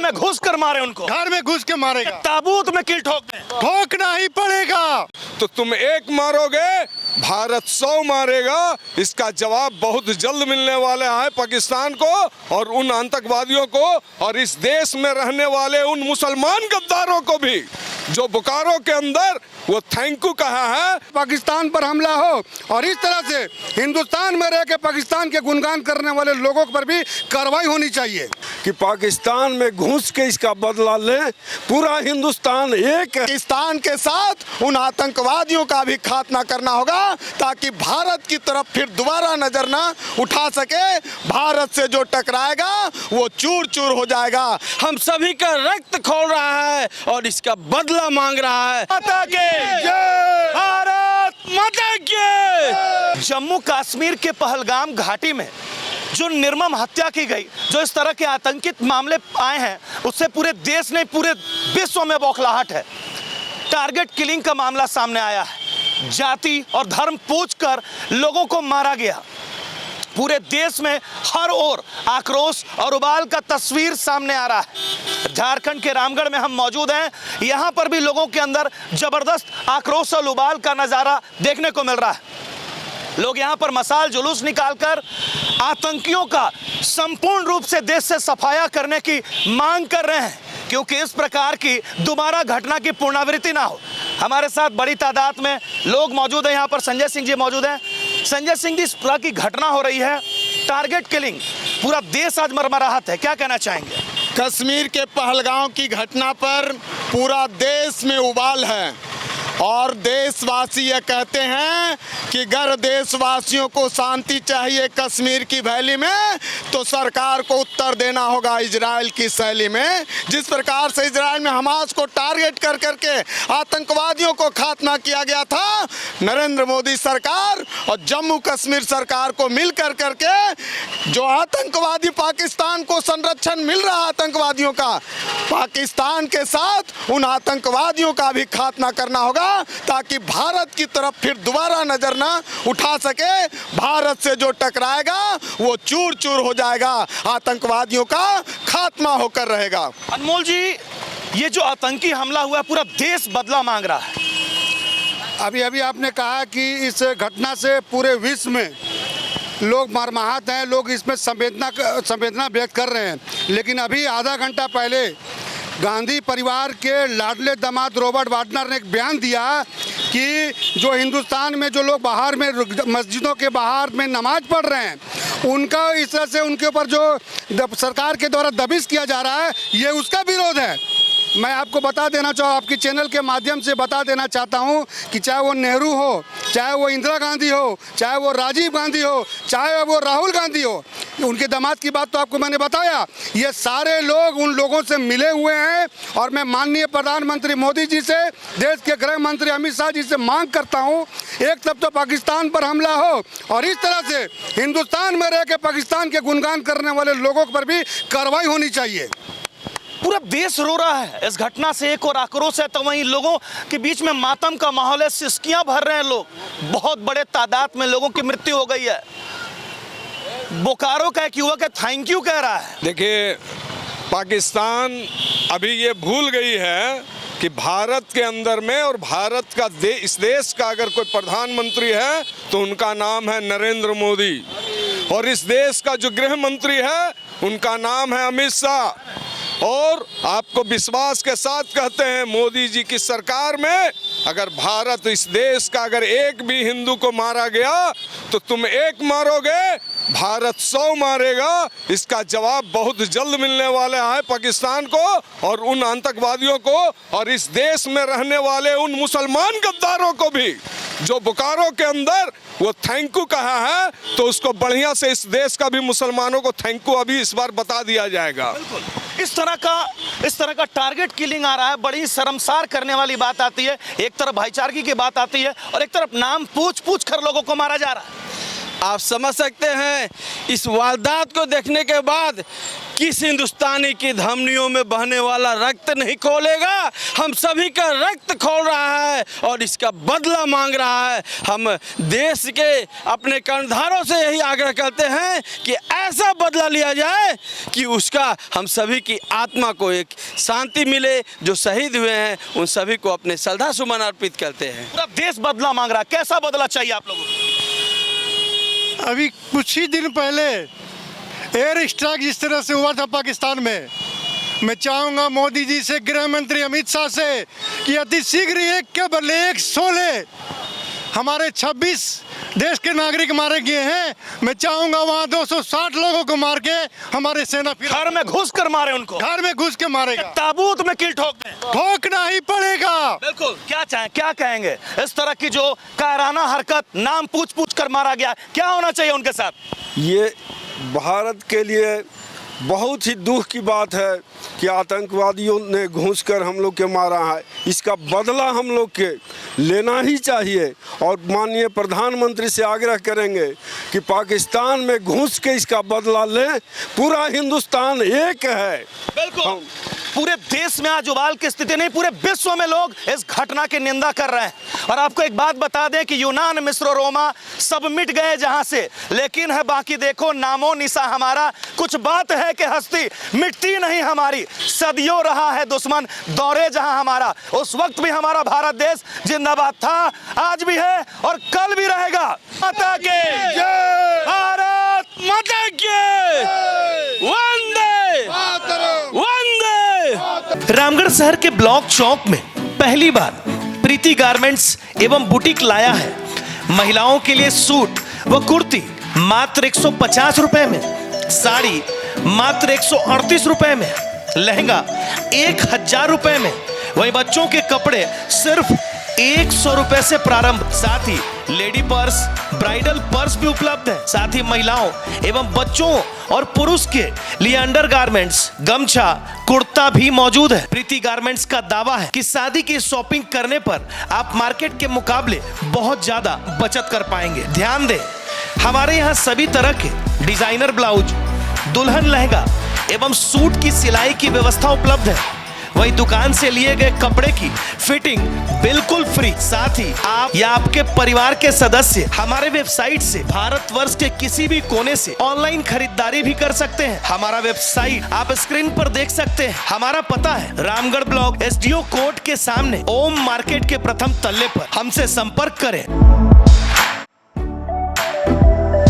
में घुस कर मारे उनको, घर में घुस के मारेगा, ताबूत में कील ठोक दें, ठोकना ही पड़ेगा। तो तुम एक मारोगे, भारत 100 मारेगा। इसका जवाब बहुत जल्द मिलने वाला है पाकिस्तान को और उन आतंकवादियों को और इस देश में रहने वाले उन मुसलमान गद्दारों को भी, जो बोकारो के अंदर वो थैंक यू कहा है। पाकिस्तान पर हमला हो और इस तरह से हिंदुस्तान में रह के पाकिस्तान के गुणगान करने वाले लोगों पर भी कार्रवाई होनी चाहिए कि पाकिस्तान में घुस के इसका बदला ले। पूरा हिंदुस्तान एक है। पाकिस्तान के साथ उन आतंकवादियों का भी खात्मा करना होगा ताकि भारत की तरफ फिर दोबारा नजर न उठा सके। भारत से जो टकराएगा वो चूर चूर हो जाएगा। हम सभी का रक्त खोल रहा है और इसका बदला मांग रहा है। माता के भारत माता के। जम्मू कश्मीर के पहलगाम घाटी में जो निर्मम हत्या की गई, जो इस तरह के आतंकित मामले आए हैं, उससे पूरे देश नहीं पूरे विश्व में बौखलाहट है। टारगेट किलिंग का मामला सामने आया है। जाति और धर्म पूछकर लोगों को मारा गया। पूरे देश में हर ओर आक्रोश और उबाल का तस्वीर सामने आ रहा है। झारखंड के रामगढ़ में हम मौजूद हैं। यहाँ पर भी लोगों के अंदर जबरदस्त आक्रोश और उबाल का नज़ारा देखने को मिल रहा है। लोग यहाँ पर मशाल जुलूस निकालकर आतंकियों का संपूर्ण रूप से देश से सफाया करने की मांग कर रहे हैं, क्योंकि इस प्रकार की दोबारा घटना की पुनरावृत्ति ना हो। हमारे साथ बड़ी तादाद में लोग मौजूद हैं। यहाँ पर संजय सिंह जी मौजूद हैं। संजय सिंह जी, इस तरह की घटना हो रही है, टारगेट किलिंग, पूरा देश आज मरमराहत है, क्या कहना चाहेंगे? कश्मीर के पहलगाम की घटना पर पूरा देश में उबाल है और देशवासी ये कहते हैं कि अगर देशवासियों को शांति चाहिए कश्मीर की वैली में तो सरकार को उत्तर देना होगा इजराइल की शैली में। जिस प्रकार से इजराइल में हमास को टारगेट कर करके आतंकवादियों को खात्मा किया गया था, नरेंद्र मोदी सरकार और जम्मू कश्मीर सरकार को मिल कर करके जो आतंकवादी पाकिस्तान को संरक्षण मिल रहा है आतंकवादियों का, पाकिस्तान के साथ उन आतंकवादियों का भी खात्मा करना होगा ताकि भारत की तरफ फिर दोबारा नजर न उठा सके। भारत से जो टकराएगा वो चूर चूर हो जाएगा, आतंकवादियों का खात्मा होकर रहेगा। अनमोल जी, ये जो आतंकी हमला हुआ पूरा देश बदला मांग रहा है। अभी अभी आपने कहा कि इस घटना से पूरे विश्व में लोग मर्माहत हैं, लोग इसमें संवेदना व्यक्त कर रहे हैं। लेकिन अभी आधा घंटा पहले गांधी परिवार के लाडले दामाद रॉबर्ट वाड्नर ने एक बयान दिया कि जो हिंदुस्तान में जो लोग बाहर में मस्जिदों के बाहर में नमाज पढ़ रहे हैं, उनका इस तरह से उनके ऊपर जो सरकार के द्वारा दबिश किया जा रहा है, ये उसका विरोध है। मैं आपको बता देना आपके चैनल के माध्यम से बता देना चाहता हूं कि चाहे वो नेहरू हो, चाहे वो इंदिरा गांधी हो, चाहे वो राजीव गांधी हो, चाहे वो राहुल गांधी हो, उनके दामाद की बात तो आपको मैंने बताया। ये सारे लोग उन लोगों से मिले हुए हैं और मैं माननीय प्रधानमंत्री मोदी जी से, देश के गृह मंत्री अमित शाह जी से मांग करता हूं, एक तरफ तो पाकिस्तान पर हमला हो और इस तरह से हिंदुस्तान में रह के पाकिस्तान के गुणगान करने वाले लोगों पर भी कार्रवाई होनी चाहिए। पूरा देश रो रहा है इस घटना से। एक और आक्रोश है तो वहीं लोगों के बीच में मातम का माहौल है, सिसकियां भर रहे हैं लोग। बहुत बड़े तादाद में लोगों की मृत्यु हो गई है। बोकारो का एक युवक है, थैंक यू कह रहा है। देखिए, पाकिस्तान अभी ये भूल गई है कि भारत के अंदर में और भारत का इस देश का अगर कोई प्रधानमंत्री है तो उनका नाम है नरेंद्र मोदी और इस देश का जो गृह मंत्री है उनका नाम है अमित शाह। और आपको विश्वास के साथ कहते हैं, मोदी जी की सरकार में अगर भारत इस देश का अगर एक भी हिंदू को मारा गया तो तुम एक मारोगे, भारत 100 मारेगा। इसका जवाब बहुत जल्द मिलने वाला है पाकिस्तान को और उन आतंकवादियों को और इस देश में रहने वाले उन मुसलमान गद्दारों को भी, जो बोकारो के अंदर वो थैंक यू कहा है, तो उसको बढ़िया से इस देश का भी मुसलमानों को थैंक यू अभी इस बार बता दिया जाएगा। इस तरह का टारगेट किलिंग आ रहा है। बड़ी शर्मसार करने वाली बात आती है। एक तरफ भाईचारगी की बात आती है और एक तरफ नाम पूछ कर लोगों को मारा जा रहा है। आप समझ सकते हैं इस वारदात को देखने के बाद किस हिंदुस्तानी की धमनियों में बहने वाला रक्त नहीं खोलेगा। हम सभी का रक्त खोल रहा है और इसका बदला मांग रहा है। हम देश के अपने कर्णधारों से यही आग्रह करते हैं कि ऐसा बदला लिया जाए कि उसका हम सभी की आत्मा को एक शांति मिले। जो शहीद हुए हैं उन सभी को अपने श्रद्धा सुमन अर्पित करते हैं। पूरा देश बदला मांग रहा है, कैसा बदला चाहिए आप लोगों को? अभी कुछ ही दिन पहले एयर स्ट्राइक जिस तरह से हुआ था पाकिस्तान में, मैं चाहूँगा मोदी जी से, गृह मंत्री अमित शाह से कि अति शीघ्र एक के बदले 116 हमारे 26 देश के नागरिक मारे गए हैं। मैं चाहूँगा वहाँ 260 लोगों को मार के हमारे सेना फिर घर में घुस कर मारे उनको, घर में घुस के मारेगा, ताबूत में किल ठोक दें। ठोकना ही पड़ेगा। बिल्कुल। क्या कहेंगे इस तरह की जो कायराना हरकत, नाम पूछ कर मारा गया, क्या होना चाहिए उनके साथ? ये भारत के लिए बहुत ही दुख की बात है कि आतंकवादियों ने घुसकर हम लोग के मारा है। इसका बदला हम लोग के लेना ही चाहिए और माननीय प्रधानमंत्री से आग्रह करेंगे कि पाकिस्तान में घुस के इसका बदला लें। पूरा हिंदुस्तान एक है। बिल्कुल। पूरे देश में आज उबाल की स्थिति नहीं, पूरे विश्व में लोग इस घटना की निंदा कर रहे हैं। और आपको एक बात बता दें कि यूनान, मिस्र, रोमा सब मिट गए जहां से, लेकिन है बाकी देखो नामो निशा हमारा। कुछ बात है कि हस्ती मिटती नहीं हमारी, सदियों रहा है दुश्मन दौरे जहां हमारा। उस वक्त भी हमारा भारत देश जिंदाबाद था, आज भी है और कल भी रहेगा। माता के भारत माता के वंदे वंदे। रामगढ़ शहर के ब्लॉक चौक में पहली बार प्रीति गारमेंट्स एवं बुटीक लाया है। महिलाओं के लिए सूट व कुर्ती मात्र 150 रुपए में, साड़ी मात्र 138 रुपए में, लहंगा 1000 रुपए में, वहीं बच्चों के कपड़े सिर्फ 100 रुपए से प्रारंभ। साथ ही लेडी पर्स, ब्राइडल पर्स भी उपलब्ध है। साथ ही महिलाओं एवं बच्चों और पुरुष के लिए अंडरगारमेंट्स, गमछा, कुर्ता भी मौजूद है। प्रीति गारमेंट्स का दावा है कि शादी की शॉपिंग करने पर आप मार्केट के मुकाबले बहुत ज्यादा बचत कर पाएंगे। ध्यान दें, हमारे यहाँ सभी तरह के डिजाइनर ब्लाउज, दुल्हन लहंगा एवं सूट की सिलाई की व्यवस्था उपलब्ध है। वही दुकान से लिए गए कपड़े की फिटिंग बिल्कुल फ्री। साथ ही आप या आपके परिवार के सदस्य हमारे वेबसाइट से भारतवर्ष के किसी भी कोने से ऑनलाइन खरीदारी भी कर सकते हैं। हमारा वेबसाइट आप स्क्रीन पर देख सकते हैं। हमारा पता है रामगढ़ ब्लॉक SDO कोर्ट के सामने ओम मार्केट के प्रथम तल्ले पर। हमसे संपर्क करें।